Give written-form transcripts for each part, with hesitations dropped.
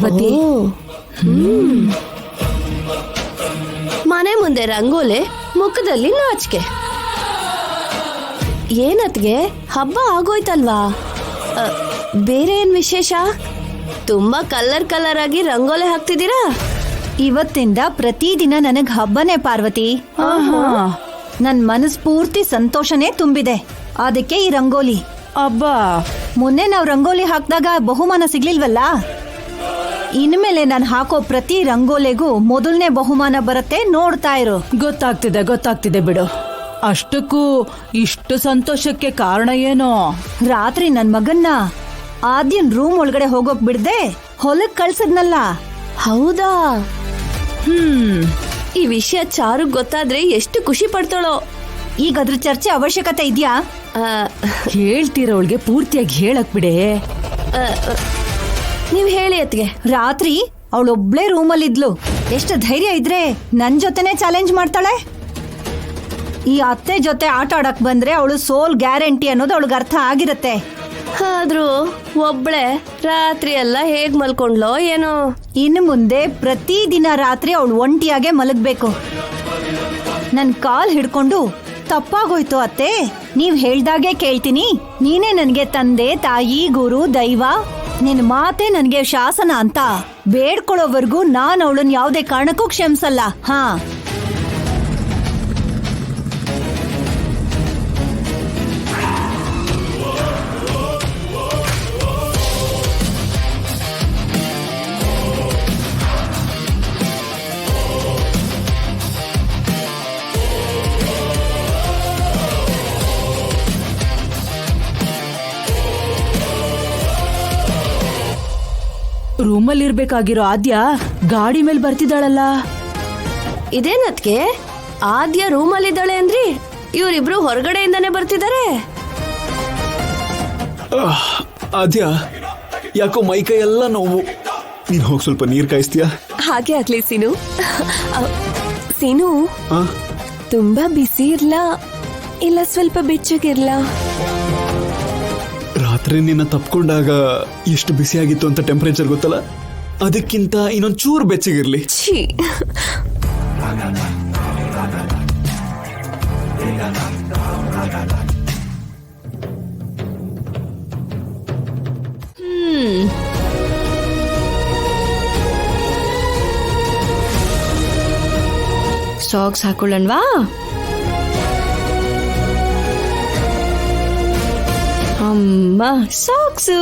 ಪಾರ್ವತಿ. ಮನೆ ಮುಂದೆ ರಂಗೋಲೆ, ಮುಖದಲ್ಲಿ ನಾಚಿಕೆ. ಏನತ್ಗೆ ಹಬ್ಬ ಆಗೋಯ್ತಲ್ವಾ? ಬೇರೆ ಏನ್ ವಿಶೇಷ? ತುಂಬಾ ಕಲರ್ ಆಗಿ ರಂಗೋಲೆ ಹಾಕ್ತಿದ್ದೀರಾ? ಇವತ್ತಿಂದ ಪ್ರತಿದಿನ ನನಗ್ ಹಬ್ಬನೇ ಪಾರ್ವತಿ. ನನ್ ಮನಸ್ಫೂರ್ತಿ ಸಂತೋಷನೇ ತುಂಬಿದೆ. ಅದಕ್ಕೆ ಈ ರಂಗೋಲಿ. ಅಬ್ಬಾ, ಮೊನ್ನೆ ನಾವ್ ರಂಗೋಲಿ ಹಾಕ್ದಾಗ ಬಹುಮಾನ ಸಿಗ್ಲಿಲ್ವಲ್ಲ, ಇನ್ಮೇಲೆ ನಾನು ಹಾಕೋ ಪ್ರತಿ ರಂಗೋಲೆಗೂ ಮೊದಲನೇ ಬಹುಮಾನ ಬರುತ್ತೆ, ನೋಡ್ತಾ ಇರು. ಗೊತ್ತಾಗ್ತಿದೆ ಬಿಡು. ಅಷ್ಟಕ್ಕೂ ಇಷ್ಟು ಸಂತೋಷಕ್ಕೆ ಕಾರಣ ಏನೋ? ರಾತ್ರಿ ನನ್ ಮಗನ್ನ ಆದ್ಯನ್ ರೂಮ್ ಒಳಗಡೆ ಹೋಗೋಕ್ ಬಿಡ್ದೆ ಹೊಲಕ್ ಕಳ್ಸದ್ನಲ್ಲ. ಹೌದಾ? ಈ ವಿಷಯ ಚಾರು ಗೊತ್ತಾದ್ರೆ ಎಷ್ಟು ಖುಷಿ ಪಡ್ತಾಳೋ. ಈಗ ಅದ್ರ ಚರ್ಚೆ ಅವಶ್ಯಕತೆ ಇದ್ಯಾ? ಹೇಳ್ತಿರೋಳ್ಗೆ ಪೂರ್ತಿಯಾಗಿ ಹೇಳಕ್ ಬಿಡೆ. ನೀವ್ ಹೇಳಿ ಅತ್ಗೆ. ರಾತ್ರಿ ಅವಳೊಬ್ಳೇ ರೂಮಲ್ಲಿದ್ಲು. ಎಷ್ಟು ಧೈರ್ಯ ಇದ್ರೆ ನನ್ ಜೊತೆನೆ ಚಾಲೆಂಜ್ ಮಾಡ್ತಾಳೆ. ಈ ಅತ್ತೆ ಜೊತೆ ಆಟ ಆಡಕ್ ಬಂದ್ರೆ ಅವಳು ಸೋಲ್ ಗ್ಯಾರಂಟಿ ಅನ್ನೋದು ಅವಳಿಗೆ ಅರ್ಥ ಆಗಿರತ್ತೆ. ಆದ್ರೂ ಒಬ್ಳೆ ರಾತ್ರಿ ಎಲ್ಲ ಹೇಗ್ ಮಲ್ಕೊಂಡ್ಲೋ ಏನೋ. ಇನ್ನು ಮುಂದೆ ಪ್ರತಿದಿನ ರಾತ್ರಿ ಅವಳು ಒಂಟಿಯಾಗೆ ಮಲಗ್ಬೇಕು. ನನ್ ಕಾಲ್ ಹಿಡ್ಕೊಂಡು, ತಪ್ಪಾಗೋಯ್ತು ಅತ್ತೆ, ನೀವ್ ಹೇಳ್ದಾಗೆ ಕೇಳ್ತೀನಿ, ನೀನೇ ನನ್ಗೆ ತಂದೆ, ತಾಯಿ, ಗುರು, ದೈವ, ನಿನ್ ಮಾತೆ ನನ್ಗೆ ಶಾಸನ ಅಂತ ಬೇಡ್ಕೊಳ್ಳೋವರೆಗೂ ನಾನ್ ಅವಳನ್ ಯಾವ್ದೇ ಕಾರಣಕ್ಕೂ ಕ್ಷಮಿಸಲ್ಲ. ಹಾ, ರೂಮಲ್ಲಿ ಇರ್ಬೇಕಾಗಿರೋ ಆದ್ಯ ಗಾಡಿ ಮೇಲೆ ಬರ್ತಿದ್ದಾಳಲ್ಲ. ಇದೇನತ್ಗೆ ಆದ್ಯ ರೂಮಲ್ಲಿದ್ದಾಳೆ ಅಂದ್ರಿ? ಇವರಿಬ್ರು ಹೊರಗಡೆಯಿಂದಾನೆ ಬರ್ತಿದ್ದಾರೆ. ಆದ್ಯ, ಯಾಕೋ ಮೈಕೈ ಎಲ್ಲ ನೋವು. ನೀನ್ ಹೋಗಿ ಸ್ವಲ್ಪ ನೀರ್ ಕಾಯಿಸ್ತೀಯಾ? ಹಾಗೆ ಆಗ್ಲಿ ಸೀನು. ಸೀನು, ಆ? ತುಂಬಾ ಬಿಸಿ ಇರ್ಲಾ ಇಲ್ಲ ಸ್ವಲ್ಪ ಬೆಚ್ಚಗಿರ್ಲಾ? ರಾತ್ರಿ ನಿನ್ನ ತಪ್ಕೊಂಡಾಗ ಎಷ್ಟು ಬಿಸಿ ಆಗಿತ್ತು ಅಂತ ಟೆಂಪರೇಚರ್ ಗೊತ್ತಲ್ಲ, ಅದಕ್ಕಿಂತ ಇನ್ನೊಂದ್ ಚೂರು ಬೆಚ್ಚಗಿರ್ಲಿ. ಛೀ, ಸಾಕ್ಸ್ ಹಾಕೊಳ್ಳಣ್ವಾ? ಅಮ್ಮ, ಸಾಕ್ಸು.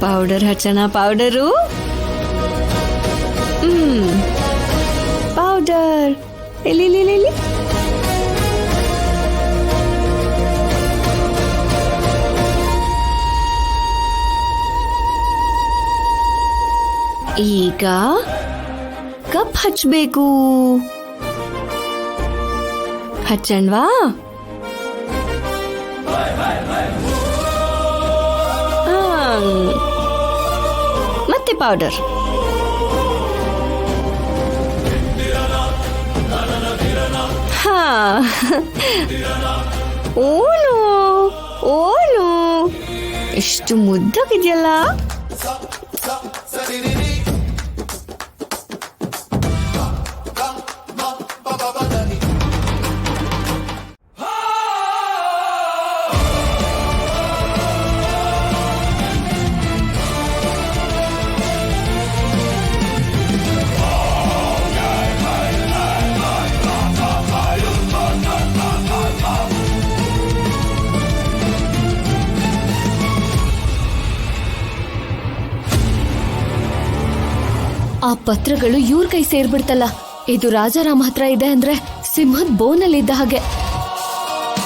ಪೌಡರ್ ಹಚ್ಚೋಣ. ಪೌಡರು, ಪೌಡರ್ ಇಲ್ಲಿ. ಈಗ ಕಪ್ ಹಚ್ಚಬೇಕು. ಹಚ್ಚಣ್ವಾ? ಮತ್ತೆ ಪೌಡರ್. ಹಾ, ಓನು ಎಷ್ಟು ಮುದ್ದಾಗಿದೆಯಲ್ಲ. ಆ ಪತ್ರಗಳು ಇವ್ರ ಕೈ ಸೇರ್ಬಿಡ್ತಲ್ಲ. ಇದು ರಾಜಾರಾಮ್ ಹತ್ರ ಇದೆ ಅಂದ್ರೆ ಸಿಂಹದ್ ಬೋನಲ್ಲಿ ಇದ್ದ ಹಾಗೆ.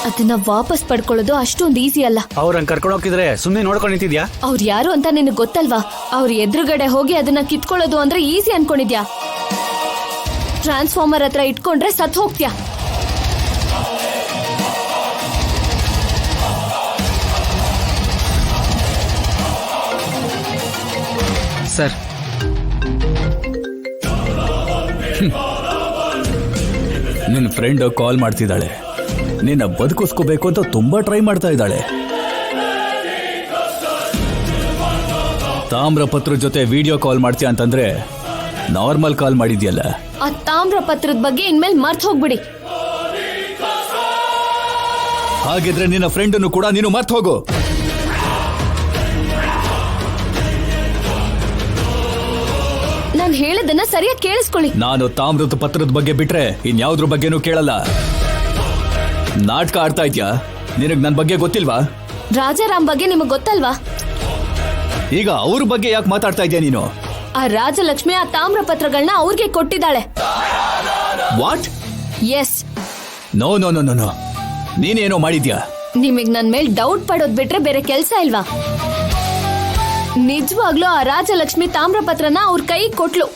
ಅದನ್ನ ವಾಪಸ್ ಪಡ್ಕೊಳ್ಳೋದು ಅಷ್ಟೊಂದು ಈಸಿ ಅಲ್ಲ. ಅವ್ರನ್ನ ಕರ್ಕೊಂಡು ಹೋಗಿದ್ರೆ ಸುಮ್ಮನೆ ನೋಡ್ಕೊಂಡು ನಿಂತಿದ್ಯಾ? ಅವ್ರು ಯಾರು ಅಂತ ನಿನಗೆ ಗೊತ್ತಲ್ವಾ? ಅವ್ರ ಎದುರುಗಡೆ ಹೋಗಿ ಅದನ್ನ ಕಿತ್ಕೊಳ್ಳೋದು ಅಂದ್ರೆ ಈಸಿ ಅನ್ಕೊಂಡಿದ್ಯಾ? ಟ್ರಾನ್ಸ್ಫಾರ್ಮರ್ ಹತ್ರ ಇಟ್ಕೊಂಡ್ರೆ ಸತ್ ಹೋಗ್ತ್ಯಾ. ಸರ್, ನಿನ್ನ ಫ್ರೆಂಡ್ ಕಾಲ್ ಮಾಡ್ತಿದ್ದಾಳೆ. ನಿನ್ನ ಬದುಕಿಸ್ಕೋಬೇಕು ಅಂತ ತುಂಬಾ ಟ್ರೈ ಮಾಡ್ತಾ ಇದ್ದಾಳೆ. ತಾಮ್ರಪತ್ರ ಜೊತೆ ವಿಡಿಯೋ ಕಾಲ್ ಮಾಡ್ತೀಯ ಅಂತಂದ್ರೆ ನಾರ್ಮಲ್ ಕಾಲ್ ಮಾಡಿದ್ಯಲ್ಲ. ಆ ತಾಮ್ರ ಪತ್ರದ ಬಗ್ಗೆ ಇನ್ಮೇಲೆ ಮರ್ತ್ ಹೋಗ್ಬಿಡಿ. ಹಾಗಿದ್ರೆ ನಿನ್ನ ಫ್ರೆಂಡನ್ನು ಕೂಡ ನೀನು ಮರ್ತ್ ಹೋಗು. ನಾನು ಹೇಳದನ್ನ ಸರಿಯಾಗಿ ಕೇಳಿಸ್ಕೊಳ್ಳಿ. ನಾನು ತಾಮ್ರದ ಪತ್ರದ ಬಗ್ಗೆ ಬಿಟ್ರೆ ಇನ್ಯಾವ್ದ್ರ ಬಗ್ಗೆನೂ ಕೇಳಲ್ಲ. ನಾಟಕ ಆಡ್ತಾ ಇದ್ಯಾ? ನಿನಗ್ ನನ್ ಬಗ್ಗೆ ಗೊತ್ತಿಲ್ವಾ? ರಾಜಾರಾಮ್ ಬಗ್ಗೆ ನಿಮಗ್ ಗೊತ್ತಲ್ವಾ? ಈಗ ಅವ್ರ ಬಗ್ಗೆ ಯಾಕೆ ಮಾತಾಡ್ತಾ ಇದ್ಯಾ ನೀನು? ಆ ರಾಜಲಕ್ಷ್ಮಿ ಆ ತಾಮ್ರ ಪತ್ರಗಳನ್ನ ಅವ್ರಿಗೆ ಕೊಟ್ಟಿದ್ದಾಳೆ. What? Yes. No no no no no, ನೀನೇನೋ ಮಾಡಿದ್ಯಾ? ನಿಮಗ್ ನನ್ ಮೇಲ್ ಡೌಟ್ ಪಡೋದ್ ಬಿಟ್ರೆ ಬೇರೆ ಕೆಲ್ಸ ಇಲ್ವಾ? ನಿಜವಾಗ್ಲೂ ಆ ರಾಜಲಕ್ಷ್ಮಿ ತಾಮ್ರ ಪತ್ರನ ಅವ್ರ ಕೈ ಕೊಟ್ಲು.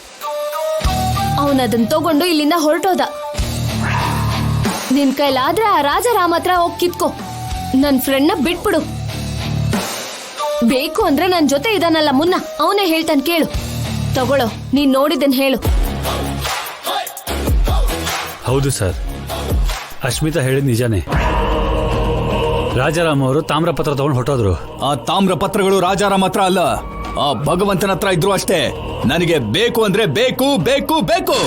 ಅವನದನ್ನ ತಗೊಂಡು ಇಲ್ಲಿಂದ ಹೊರಟೋದ. ನಿನ್ ಕೈಲಾದ್ರೆ ಆ ರಾಜಾರಾಮ್ ಹತ್ರ ಹೋಗಿ ಕಿತ್ಕೋ. ನನ್ ಫ್ರೆಂಡ್ ನ ಬಿಟ್ಬಿಡು. ಬೇಕು ಅಂದ್ರೆ ನನ್ ಜೊತೆ ಇದಾನಲ್ಲ ಮುನ್ನ, ಅವನೇ ಹೇಳ್ತಾನೆ ಕೇಳು. ತಗೊಳ್ಳೋ, ನೀನ್ ನೋಡಿದ್ದನ್ ಹೇಳು. ಹೌದು ಸರ್, ಅಶ್ಮಿತಾ ಹೇಳಿದ ನಿಜಾನೇ. ರಾಜಾರಾಮ್ ಅವರು ತಾಮ್ರಪತ್ರ ತಗೊಂಡು ಹೊಟ್ಟೋದ್ರು. ಆ ತಾಮ್ರ ಪತ್ರಗಳು ರಾಜಾರಾಮ್ ಹತ್ರ ಅಲ್ಲ, ಆ ಭಗವಂತನ ಹತ್ರ ಇದ್ರು ಅಷ್ಟೇ. ನನಗೆ ಬೇಕು ಅಂದ್ರೆ ಬೇಕು ಬೇಕು ಬೇಕು.